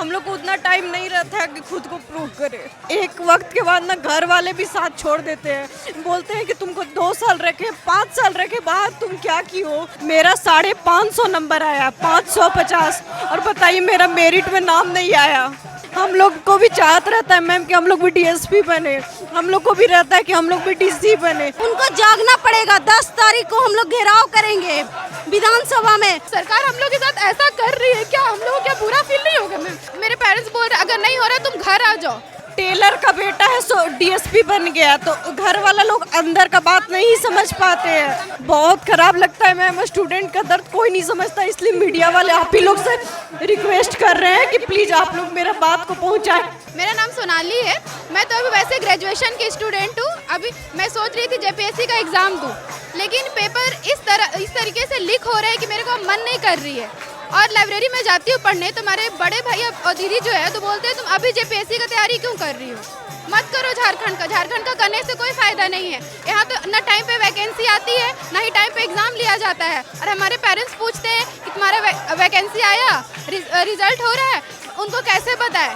हम लोग को उतना टाइम नहीं रहता है कि खुद को प्रूव करें। एक वक्त के बाद ना घर वाले भी साथ छोड़ देते हैं, बोलते हैं कि तुमको 2 साल रखे 5 साल रखे बाहर, तुम क्या की हो। मेरा 550 नंबर आया, 550, और बताइए मेरा मेरिट में नाम नहीं आया। हम लोग को भी चाहत रहता है मैम कि हम लोग भी डीएसपी बने, हम लोग को भी रहता है कि हम लोग भी डीसी बने। उनको जागना पड़ेगा। 10 तारीख को हम लोग घेराव करेंगे विधानसभा में। सरकार हम लोग के साथ ऐसा कर रही है, क्या हम लोगों को क्या बुरा फील नहीं होगा मैम? मेरे पेरेंट्स बोल रहे अगर नहीं हो रहा तुम घर आ जाओ। टेलर का बेटा है सो डीएसपी बन गया, तो घर वाला लोग अंदर का बात नहीं समझ पाते हैं। बहुत खराब लगता है मैम, स्टूडेंट का दर्द कोई नहीं समझता, इसलिए मीडिया वाले आप ही लोग से रिक्वेस्ट कर रहे हैं कि प्लीज आप लोग मेरा बात को पहुंचाएं। मेरा नाम सोनाली है, मैं तो अभी वैसे ग्रेजुएशन की स्टूडेंट हूँ। अभी मैं सोच रही थी जेपीएससी का एग्ज़ाम दूँ, लेकिन पेपर इस तरीके से लीक हो रहा है कि मेरे को मन नहीं कर रही है। और लाइब्रेरी में जाती हूँ पढ़ने, तो हमारे बड़े भैया और दीदी जो है तो बोलते हैं तुम अभी जेपीएससी का तैयारी क्यों कर रही हो, मत करो झारखंड का करने से कोई फ़ायदा नहीं है। यहाँ तो ना टाइम पे वैकेंसी आती है, ना ही टाइम पे एग्ज़ाम लिया जाता है। और हमारे पेरेंट्स पूछते हैं कि तुम्हारा वैकेंसी आया, रिजल्ट हो रहा है, उनको कैसे बताएं?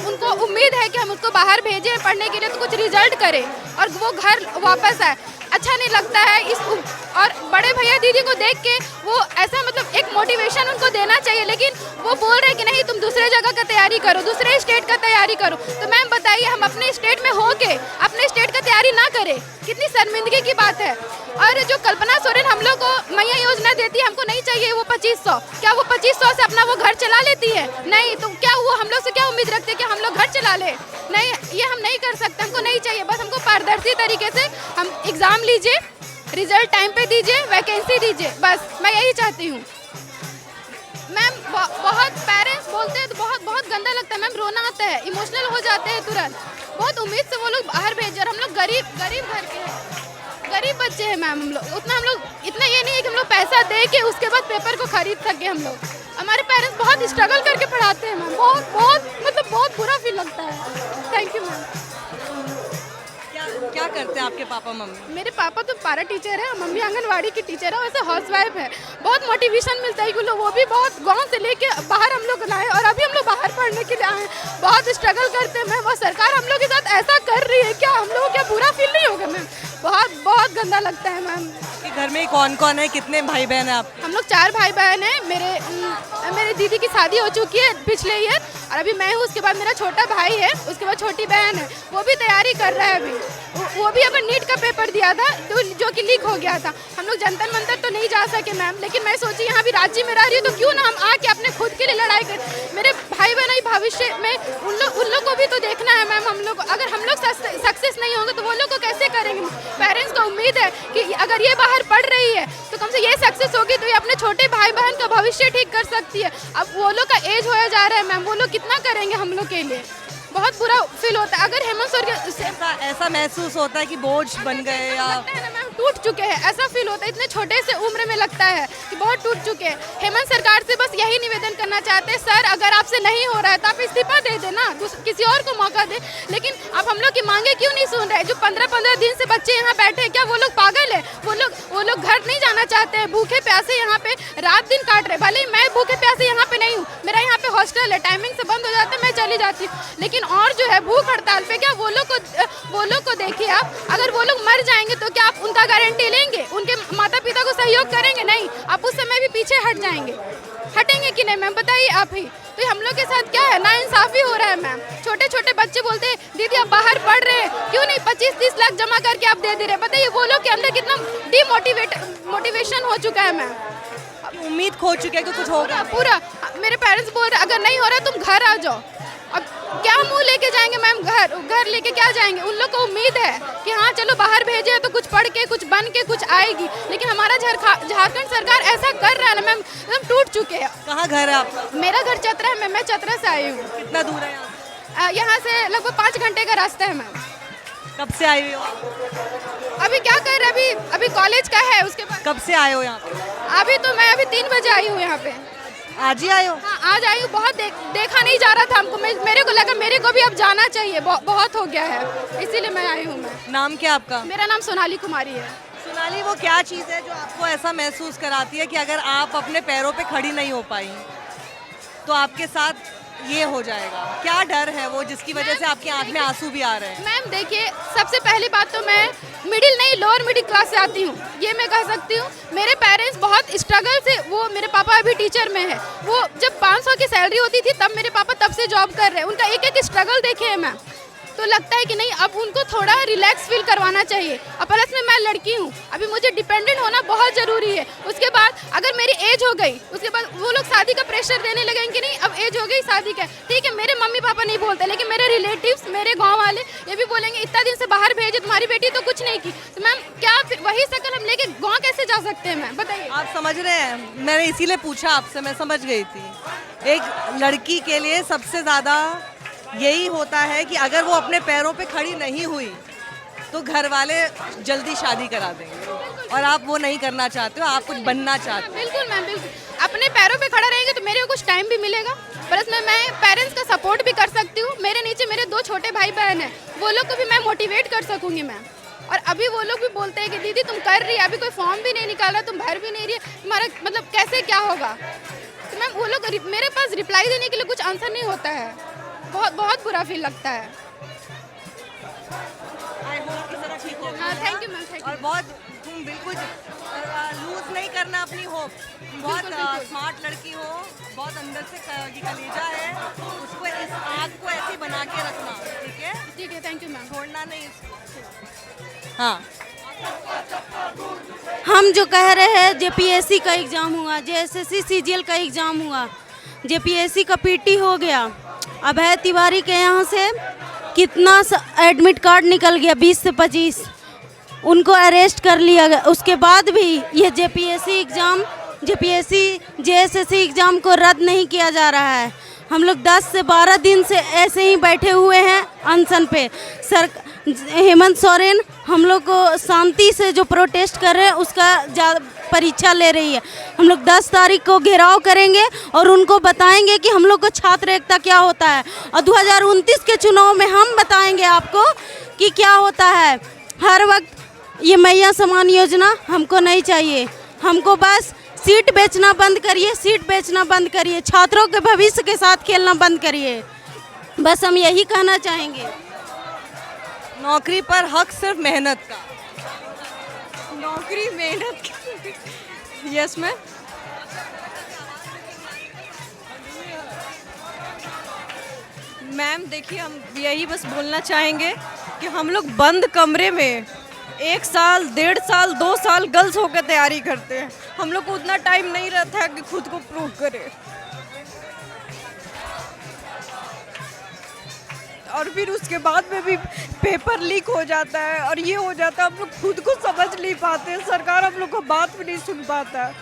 उनको उम्मीद है कि हम उसको बाहर भेजें पढ़ने के लिए तो कुछ रिजल्ट करे और वो घर वापस आए। अच्छा नहीं लगता है और बड़े भैया दीदी को देख के वो ऐसा मतलब एक मोटिवेशन उनको देना चाहिए, लेकिन वो बोल रहे हैं कि नहीं तुम दूसरे जगह का तैयारी करो, दूसरे स्टेट का तैयारी करो। तो मैम बताइए, हम अपने स्टेट में हो के अपने स्टेट का तैयारी ना करें, कितनी शर्मिंदगी की बात है। और जो कल्पना सोरेन हम लोग को मैया योजना देती है, हमको नहीं चाहिए वो 2500। क्या वो 2500 से अपना वो घर चला लेती है? नहीं। तो क्या वो हम लोग से क्या उम्मीद रखते हैं कि हम लोग घर चला ले? नहीं, ये हम नहीं कर सकते, हमको नहीं चाहिए। बस हमको पारदर्शी तरीके से हम एग्ज़ाम लीजिए, रिजल्ट टाइम पे दीजिए, वैकेंसी दीजिए, बस मैं यही चाहती हूँ। मैम बहुत पेरेंट्स बोलते हैं तो बहुत गंदा लगता है मैम, रोना आता है, इमोशनल हो जाते हैं तुरंत। बहुत उम्मीद से वो लोग बाहर भेज, और हम लोग गरीब घर के हैं, गरीब बच्चे हैं मैम। हम लोग इतना ये नहीं है कि हम लोग पैसा दे के उसके बाद पेपर को खरीद सके। हम लोग हमारे पेरेंट्स बहुत स्ट्रगल करके पढ़ाते हैं मैम, बहुत बुरा फील लगता है। Thank you ma'am. क्या करते हैं आपके पापा मम्मी? मेरे पापा तो पारा टीचर है, मम्मी आंगनवाड़ी की टीचर है, वैसे हाउसवाइफ है। बहुत मोटिवेशन मिलता है कि वो भी बहुत गांव से लेके बाहर हम लोग लाए, और अभी हम लोग बाहर पढ़ने के लिए आए हैं। बहुत स्ट्रगल करते हैं मैम, और सरकार हम लोग के साथ ऐसा कर रही है, क्या हम लोगों को क्या बुरा फील नहीं होगा मैम? बहुत गंदा लगता है मैम। घर में कौन कौन है, कितने भाई बहन हैं आप? हम लोग 4 भाई बहन हैं। मेरे दीदी की शादी हो चुकी है पिछले ईयर, और अभी मैं हूँ। उसके बाद मेरा छोटा भाई है, उसके बाद छोटी बहन है, वो भी तैयारी कर रहा है अभी। वो भी अपन नीट का पेपर दिया था जो कि लीक हो गया था। हम लोग जंतर मंतर तो नहीं जा सके मैम, लेकिन मैं सोची यहाँ भी राज्य में रह रही हूँ तो क्यों ना हम आके अपने खुद के लिए लड़ाई करें। मेरे भाई बहन भविष्य में उन लोग को भी तो देखना है मैम। हम लोग अगर हम लोग सक्सेस नहीं होंगे तो वो लोग को कैसे करेंगे? पेरेंट्स को उम्मीद है कि अगर ये बाहर पढ़ रही है तो कम से ये सक्सेस होगी तो ये अपने छोटे भाई बहन का भविष्य ठीक कर सकती है। अब वो लोग का एज होया जा रहा है मैम, वो लोग कितना करेंगे हम लोग के लिए? बहुत बुरा फील होता है। अगर हेमंत सोरेन ऐसा महसूस होता है कि बोझ बन गए या लगता है ना मैम, टूट चुके हैं, ऐसा फील होता है। इतने छोटे से उम्र में लगता है कि बहुत टूट चुके हैं। हेमंत सरकार से बस यही निवेदन करना चाहते हैं, सर अगर आपसे नहीं हो रहा है तो आप इस्तीफा दे देना, किसी और को मौका दे। लेकिन आप हम लोग की मांगे क्यों नहीं सुन रहे? जो 15-15 दिन से बच्चे यहाँ बैठे हैं, क्या वो लोग पागल है? वो लोग घर नहीं जाना चाहते हैं, भूखे प्यासे यहाँ पे रात दिन काट रहे। भले मैं भूखे प्यासे यहाँ पे नहीं हूँ, मेरा यहाँ पे हॉस्टल है, टाइमिंग से बंद हो जाता है, मैं चली जाती हूँ। लेकिन और जो है भूख हड़ताल पे, क्या वो लोग को देखिए आप, अगर वो लोग मर जाएंगे तो क्या आप उनका गारंटी लेंगे? उनके माता पिता को सहयोग करेंगे? नहीं, आप उस समय भी पीछे हट जाएंगे। हटेंगे कि नहीं मैम, बताइए आप ही। तो हम लोग के साथ क्या है, नाइंसाफी हो रहा है मैम। छोटे छोटे बच्चे बोलते हैं दीदी आप बाहर पढ़ रहे हैं, क्यों नहीं 25-30 लाख जमा करके आप दे रहे हैं? बताइए वो लोग के अंदर कितना मोटिवेशन हो चुका है मैम। उम्मीद खो चुके हैं कि कुछ होगा। पूरा मेरे पेरेंट्स बोल रहे अगर नहीं हो रहा तुम घर आ जाओ। अब क्या मुंह लेके जाएंगे मैम? घर लेके क्या जाएंगे? उन लोग को उम्मीद है कि हाँ चलो बाहर भेजे तो कुछ पढ़ के कुछ बन के कुछ आएगी, लेकिन हमारा झारखंड सरकार ऐसा कर रहा है ना मैम, एकदम टूट चुके हैं। कहाँ घर है आपका? मेरा घर चतरा है मैम, मैं चतरा से आई हूँ। कितना दूर है यहाँ से लगभग 5 घंटे का रास्ता है मैम। कब से आए हो? अभी क्या कर रहे? अभी कॉलेज का है, उसके बाद। कब से आए हो यहाँ पे? अभी तो मैं 3 बजे आई हूँ यहाँ पे। आज ही आए हो? हाँ आज आई हूँ। बहुत देखा नहीं जा रहा था हमको, मेरे को लगा मेरे को भी अब जाना चाहिए, बहुत हो गया है, इसीलिए मैं आई हूँ। मैं नाम क्या आपका? मेरा नाम सोनाली कुमारी है। सोनाली, वो क्या चीज़ है जो आपको ऐसा महसूस कराती है कि अगर आप अपने पैरों पे खड़ी नहीं हो पाई तो आपके साथ ये हो जाएगा, क्या डर है वो जिसकी वजह से आपकी आंख में आंसू भी आ रहे हैं? मैम देखिए, सबसे पहली बात तो मैं मिडिल नहीं लोअर मिडिल क्लास से आती हूँ, ये मैं कह सकती हूँ। मेरे पेरेंट्स बहुत स्ट्रगल से, वो मेरे पापा अभी टीचर में है, वो जब 500 की सैलरी होती थी तब मेरे पापा तब से जॉब कर रहे हैं, उनका एक एक स्ट्रगल देखे हैं मैम। तो लगता है कि नहीं, अब उनको थोड़ा रिलैक्स फील करवाना चाहिए। और प्लस में मैं लड़की हूँ, अभी मुझे डिपेंडेंट होना बहुत ज़रूरी है। उसके बाद अगर मेरी एज हो गई, उसके बाद वो लोग शादी का प्रेशर देने लगेंगे कि नहीं अब एज हो गई शादी का, ठीक है। मेरे मम्मी पापा नहीं बोलते, लेकिन मेरे रिलेटिव्स, मेरे गाँव वाले ये भी बोलेंगे इतना दिन से बाहर भेजे, तुम्हारी बेटी तो कुछ नहीं की। तो मैम क्या वही शक्ल हम लेके गाँव कैसे जा सकते हैं मैम, बताइए। आप समझ रहे हैं, मैंने इसीलिए पूछा आपसे, मैं समझ गई थी। एक लड़की के लिए सबसे ज़्यादा यही होता है कि अगर वो अपने पैरों पे खड़ी नहीं हुई तो घर वाले जल्दी शादी करा देंगे, और आप वो नहीं करना चाहते हो, आप कुछ बनना चाहते हो। बिल्कुल मैम, बिल्कुल। अपने पैरों पे खड़ा रहेंगे तो मेरे को कुछ टाइम भी मिलेगा, प्लस में मैं पेरेंट्स का सपोर्ट भी कर सकती हूँ। मेरे नीचे मेरे 2 छोटे भाई बहन हैं, वो लोग को भी मैं मोटिवेट कर सकूँगी मैम। और अभी वो लोग भी बोलते हैं कि दीदी तुम कर रही है, अभी कोई फॉर्म भी नहीं निकाला, तुम भर भी नहीं रही है, तुम्हारा मतलब कैसे क्या होगा। तो मैम वो लोग, मेरे पास रिप्लाई देने के लिए कुछ आंसर नहीं होता है, बहुत बहुत बुरा फील लगता है। हाँ, thank you ma'am, thank you. और बहुत तुम बिल्कुल लूज नहीं करना अपनी होप, बहुत स्मार्ट लड़की हो, बहुत अंदर से कलेजा है, उसको इस आग को ऐसे बना के रखना, ठीक है? ठीक है, थैंक यू मैम। छोड़ना नहीं इसको। हाँ, हम जो कह रहे हैं जेपीएससी का एग्ज़ाम हुआ, जेएसएससी सीजीएल का एग्ज़ाम हुआ, जेपीएससी का पीटी हो गया, अभय तिवारी के यहाँ से कितना एडमिट कार्ड निकल गया, 20 से 25, उनको अरेस्ट कर लिया गया। उसके बाद भी ये JPSC exam, JPSC JSSC exam को रद्द नहीं किया जा रहा है। हम लोग 10 से 12 दिन से ऐसे ही बैठे हुए हैं अनशन पे। हेमंत सोरेन हम लोग को शांति से जो प्रोटेस्ट कर रहे हैं उसका परीक्षा ले रही है। हम लोग 10 तारीख को घेराव करेंगे और उनको बताएंगे कि हम लोग को छात्र एकता क्या होता है, और 2029 के चुनाव में हम बताएंगे आपको कि क्या होता है। हर वक्त ये मैया समान योजना हमको नहीं चाहिए, हमको बस सीट बेचना बंद करिए, सीट बेचना बंद करिए, छात्रों के भविष्य के साथ खेलना बंद करिए, बस हम यही कहना चाहेंगे। नौकरी पर हक सिर्फ मेहनत का। नौकरी मेहनत यस मैम। मैम देखिए, हम यही बस बोलना चाहेंगे कि हम लोग बंद कमरे में 1 साल, 1.5 साल, 2 साल गर्ल्स होकर तैयारी करते हैं। हम लोग को उतना टाइम नहीं रहता है कि खुद को प्रूव करें, और फिर उसके बाद में भी पेपर लीक हो जाता है और ये हो जाता है, हम लोग खुद को समझ नहीं पाते, सरकार हम लोग को बात भी नहीं सुन पाता है।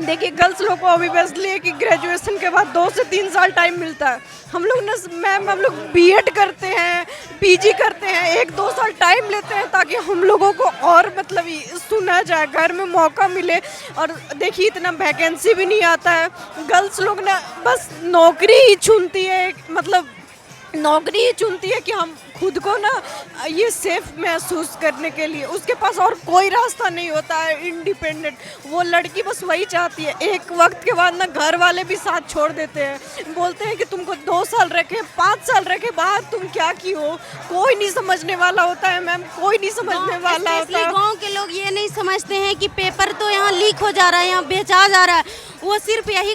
देखिए, गर्ल्स लोग को अभी बस लिए कि ग्रेजुएशन के बाद 2 से 3 साल टाइम मिलता है। हम लोग ना मैम, हम लोग बीएड करते हैं, पीजी करते हैं, 1-2 साल टाइम लेते हैं ताकि हम लोगों को और मतलब सुना जाए, घर में मौका मिले। और देखिए, इतना वैकेंसी भी नहीं आता है। गर्ल्स लोग ना बस नौकरी ही चुनती है, मतलब नौकरी ही चुनती है कि हम खुद को ना ये सेफ महसूस करने के लिए, उसके पास और कोई रास्ता नहीं होता है इंडिपेंडेंट। वो लड़की बस वही चाहती है। एक वक्त के बाद ना घर वाले भी साथ छोड़ देते हैं, बोलते हैं कि तुमको 2 साल रखे, 5 साल रखे बाहर, तुम क्या की हो। कोई नहीं समझने वाला होता है मैम, कोई नहीं समझने वाला होता है। गाँव के लोग ये नहीं समझते हैं कि पेपर तो यहाँ लीक हो जा रहा है, यहाँ बेचा जा रहा है। वो सिर्फ यही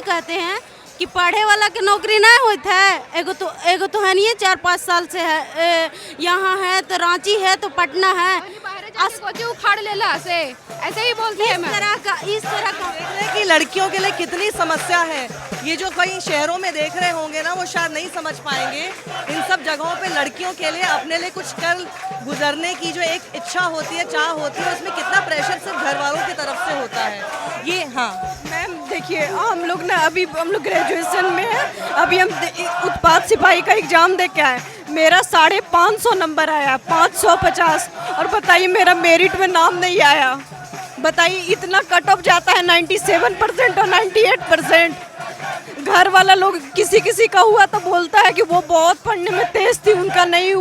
कहते हैं कि पढ़े वाला के नौकरी नहीं होता है। एगो तो है नहीं, 4-5 साल से है, यहाँ है तो रांची है तो पटना है, उखाड़ लेला से ऐसे ही बोलते हैं। इस तरह का कि लड़कियों के लिए कितनी समस्या है। ये जो कई शहरों में देख रहे होंगे ना, वो शायद नहीं समझ पाएंगे। इन सब जगहों पे लड़कियों के लिए अपने लिए कुछ कर गुजरने की जो एक इच्छा होती है, चाह होती है, उसमें कितना प्रेशर सिर्फ घर वालों की तरफ से होता है। ये हाँ मैम देखिए, हम लोग ना अभी हम लोग ग्रेजुएशन में है, अभी हम उत्पाद सिपाही का एग्ज़ाम दे के आए। मेरा 550 नंबर आया, 550, और बताइए मेरा मेरिट में नाम नहीं आया। बताइए, इतना कट ऑफ जाता है 97% और 98%। घर घर वाला लोग किसी किसी का हुआ तो बोलता है कि वो बहुत पढ़ने में तेज थी, उनका नहीं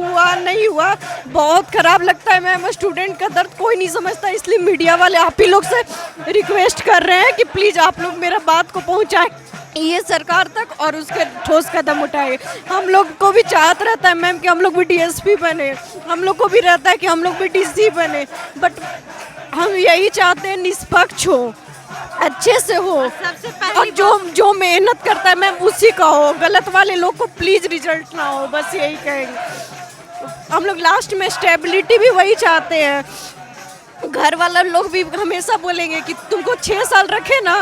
हुआ। बहुत खराब लगता है मैम, स्टूडेंट का दर्द कोई नहीं समझता, इसलिए मीडिया वाले आप ही लोग से रिक्वेस्ट कर रहे हैं कि प्लीज़ आप लोग मेरा बात को पहुँचाएं ये सरकार तक और उसके ठोस कदम उठाए। हम लोग को भी चाहत रहता है मैम कि हम लोग भी डीएसपी बने, हम लोग को भी रहता है कि हम लोग भी डीसी बने, बट हम यही चाहते हैं निष्पक्ष हो, अच्छे से हो, सबसे पहली और जो मेहनत करता है मैम उसी का हो, गलत वाले लोग को प्लीज़ रिजल्ट ना हो, बस यही कहेंगे। हम लोग लास्ट में स्टेबिलिटी भी वही चाहते हैं। घर वाला लोग भी हमेशा बोलेंगे कि तुमको 6 साल रखे ना,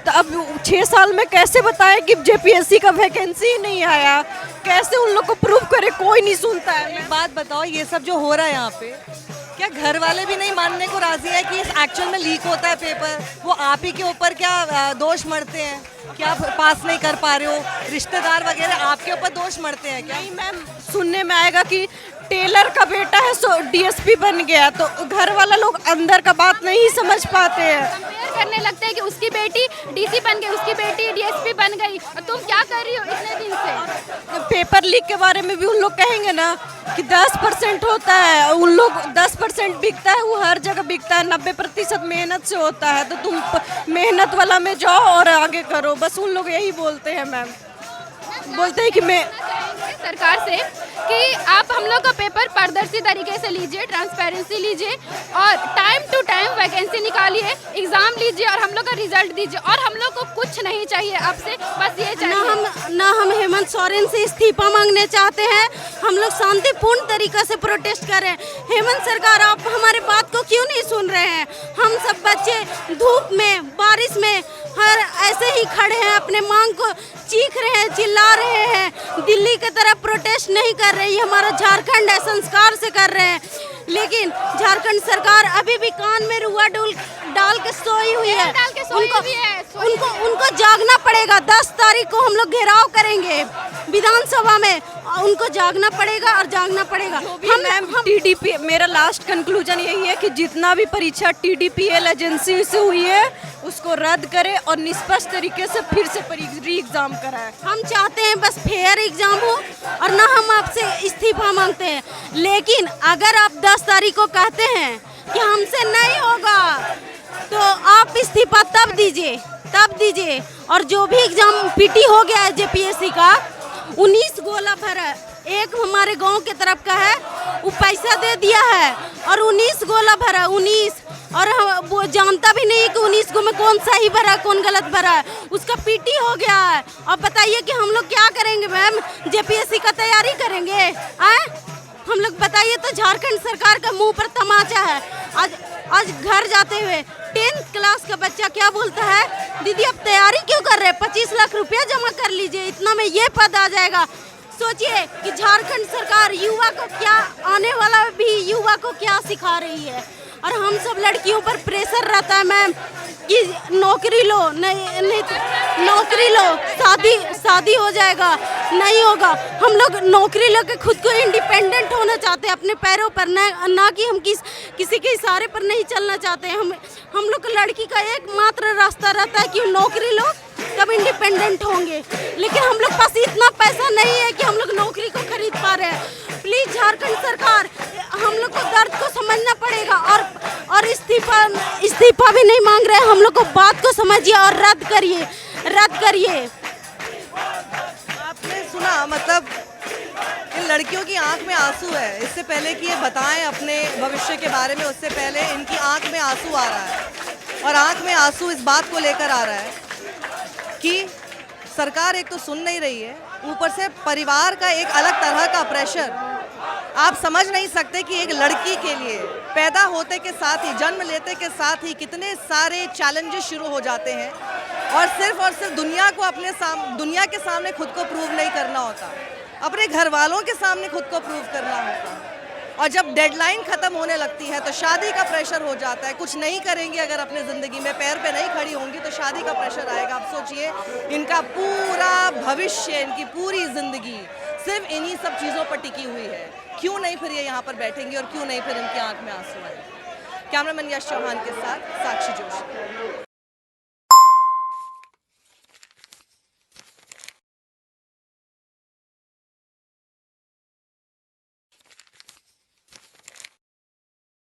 तो अब 6 साल में कैसे बताएं कि जेपीएससी का वैकेंसी ही नहीं आया, कैसे उन लोग को प्रूव करे, कोई नहीं सुनता है। एक बात बताओ, ये सब जो हो रहा है यहाँ पे, क्या घर वाले भी नहीं मानने को राजी है कि एक्चुअल में लीक होता है पेपर? वो आप ही के ऊपर क्या दोष मढ़ते हैं कि आप पास नहीं कर पा रहे हो? रिश्तेदार वगैरह आपके ऊपर दोष मढ़ते हैं क्या? नहीं मैम, सुनने में आएगा कि टेलर का बेटा है सो डीएसपी बन गया, तो घर वाला लोग अंदर का बात नहीं समझ पाते हैं। कंपेयर करने लगते हैं कि उसकी बेटी डीसी बन गई, उसकी बेटी डीएसपी बन गई, और तुम क्या कर रही हो इतने दिन से? पेपर लीक के बारे में भी उन लोग कहेंगे ना कि 10% होता है, उन लोग 10% बिकता है, वो हर जगह बिकता है, 90% मेहनत से होता है, तो तुम मेहनत वाला में जाओ और आगे करो, बस उन लोग यही बोलते हैं मैम। बोलते हैं कि मैं सरकार से कि आप हम लोग का पेपर पारदर्शी तरीके से लीजिए, ट्रांसपेरेंसी लीजिए और टाइम टू टाइम वैकेंसी निकालिए, एग्जाम लीजिए और हम लोग का रिजल्ट दीजिए, और हम लोग को कुछ नहीं चाहिए आपसे, बस ये चाहिए। ना हम हेमंत सोरेन से इस्तीफा मांगने चाहते हैं, हम लोग शांतिपूर्ण तरीका से प्रोटेस्ट कर रहे हैं। हेमंत सरकार, आप हमारे बात को क्यों नहीं सुन रहे हैं? हम सब बच्चे धूप में, बारिश में हर ऐसे ही खड़े हैं, अपने मांग को चीख रहे हैं, चिल्ला रहे हैं। दिल्ली की तरह प्रोटेस्ट नहीं कर रही, हमारा झारखंड है, संस्कार से कर रहे हैं, लेकिन झारखंड सरकार अभी भी कान में रुआ डाल के सोई हुई है। उनको जागना पड़ेगा। 10 तारीख को हम लोग घेराव करेंगे विधानसभा में, उनको जागना पड़ेगा और जागना पड़ेगा। हम टीडीपी, मेरा लास्ट कंक्लूजन यही है कि जितना भी परीक्षा टीडीपीएल एजेंसी से हुई है उसको रद्द करे और निष्पक्ष तरीके से फिर से री एग्जाम कराए। हम चाहते हैं बस फेयर एग्जाम हो, और ना हम आपसे इस्तीफा मांगते हैं, लेकिन अगर आप 10 तारीख को कहते हैं कि हमसे नहीं होगा तो आप इस्तीफा तब दीजिए। और जो भी एग्जाम पीटी हो गया है जेपीएससी का, 19 गोला भरा, एक हमारे गांव के तरफ का है, वो पैसा दे दिया है और 19 गोला भरा, 19, और वो जानता भी नहीं कि 19 गो में कौन सही भरा कौन गलत भरा है, उसका पीटी हो गया है। अब बताइए कि हम लोग क्या करेंगे मैम? जेपीएससी का तैयारी करेंगे? हम लोग बताइए तो झारखंड सरकार का मुंह पर तमाचा है। आज घर जाते हुए 10th क्लास का बच्चा क्या बोलता है, दीदी आप तैयारी क्यों कर रहे हैं? 25 लाख रुपया जमा कर लीजिए, इतना में ये पद आ जाएगा। सोचिए कि झारखंड सरकार युवा को क्या, आने वाला भी युवा को क्या सिखा रही है। और हम सब लड़कियों पर प्रेशर रहता है मैम कि नौकरी लो, नहीं नौकरी लो, शादी हो जाएगा, नहीं होगा। हम लोग नौकरी लो के खुद को इंडिपेंडेंट होना चाहते हैं अपने पैरों पर, ना कि हम किसी के इशारे पर नहीं चलना चाहते हैं। हम लोग लड़की का एकमात्र रास्ता रहता है कि नौकरी लो तब इंडिपेंडेंट होंगे, लेकिन हम लोग पास इतना पैसा नहीं है कि हम लोग नौकरी को खरीद पा रहे हैं। प्लीज झारखंड सरकार, हम लोग को दर्द को समझना पड़ेगा, और इस्तीफा भी नहीं मांग रहे, हम लोग को बात को समझिए और रद्द करिए। आपने सुना, मतलब इन लड़कियों की आंख में आंसू है। इससे पहले कि ये बताएं अपने भविष्य के बारे में, उससे पहले इनकी आंख में आंसू आ रहा है, और आंख में आंसू इस बात को लेकर आ रहा है कि सरकार एक तो सुन नहीं रही है, ऊपर से परिवार का एक अलग तरह का प्रेशर। आप समझ नहीं सकते कि एक लड़की के लिए पैदा होते के साथ ही, जन्म लेते के साथ ही कितने सारे चैलेंजेस शुरू हो जाते हैं, और सिर्फ दुनिया के सामने खुद को प्रूव नहीं करना होता, अपने घर वालों के सामने खुद को प्रूव करना होता। और जब डेडलाइन ख़त्म होने लगती है तो शादी का प्रेशर हो जाता है। कुछ नहीं करेंगी अगर अपनी ज़िंदगी में पैर पे नहीं खड़ी होंगी तो शादी का प्रेशर आएगा। आप सोचिए, इनका पूरा भविष्य, इनकी पूरी ज़िंदगी सिर्फ इन्हीं सब चीज़ों पर टिकी हुई है। क्यों नहीं फिर ये यहाँ पर बैठेंगी, और क्यों नहीं फिर इनकी आँख में आंसू आएंगे? कैमरामैन यश चौहान के साथ साक्षी जोशी।